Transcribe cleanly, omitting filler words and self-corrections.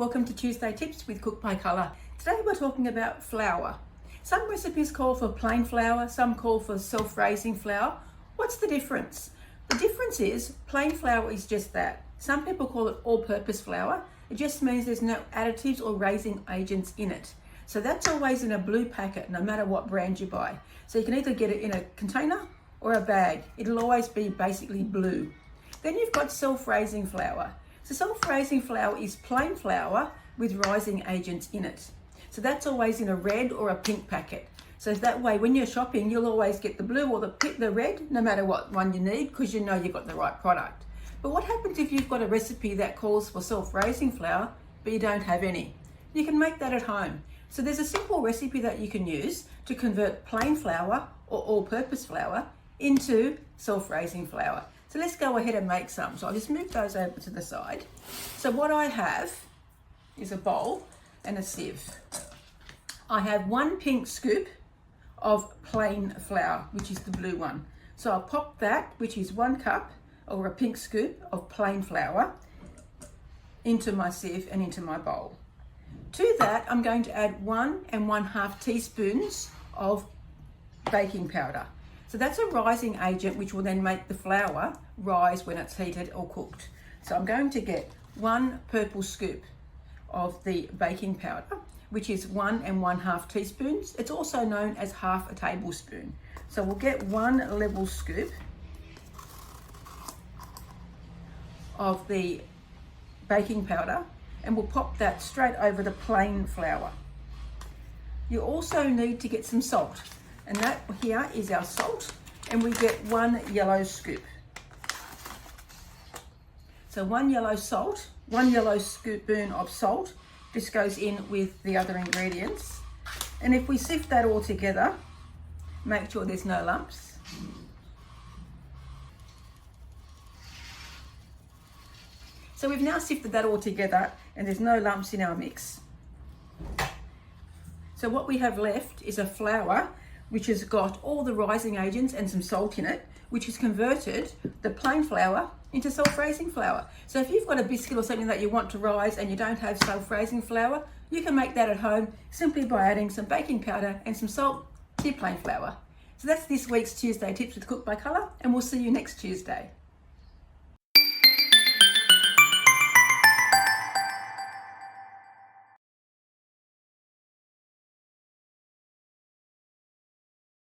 Welcome to Tuesday Tips with Cook by Colour. Today we're talking about flour. Some recipes call for plain flour, some call for self-raising flour. What's the difference? The difference is plain flour is just that. Some people call it all-purpose flour. It just means there's no additives or raising agents in it. So that's always in a blue packet, no matter what brand you buy. So you can either get it in a container or a bag. It'll always be basically blue. Then you've got self-raising flour. So self-raising flour is plain flour with rising agents in it. So that's always in a red or a pink packet. So that way when you're shopping, you'll always get the blue or the red, no matter what one you need, because you know you've got the right product. But what happens if you've got a recipe that calls for self-raising flour, but you don't have any? You can make that at home. So there's a simple recipe that you can use to convert plain flour or all-purpose flour into self-raising flour. So let's go ahead and make some. So I'll just move those over to the side. So what I have is a bowl and a sieve. I have 1 pink scoop of plain flour, which is the blue one. So I'll pop that, which is 1 cup or a pink scoop of plain flour, into my sieve and into my bowl. To that, I'm going to add 1 1/2 teaspoons of baking powder. So that's a rising agent which will then make the flour rise when it's heated or cooked. So I'm going to get 1 purple scoop of the baking powder, which is 1 1/2 teaspoons. It's also known as 1/2 tablespoon. So we'll get 1 level scoop of the baking powder and we'll pop that straight over the plain flour. You also need to get some salt. And that here is our salt, and we get 1 yellow scoop. So 1 yellow spoon of salt. This goes in with the other ingredients. And if we sift that all together, make sure there's no lumps. So we've now sifted that all together and there's no lumps in our mix. So what we have left is a flour which has got all the rising agents and some salt in it, which has converted the plain flour into self-raising flour. So if you've got a biscuit or something that you want to rise and you don't have self-raising flour, you can make that at home simply by adding some baking powder and some salt to your plain flour. So that's this week's Tuesday Tips with Cook by Colour, and we'll see you next Tuesday.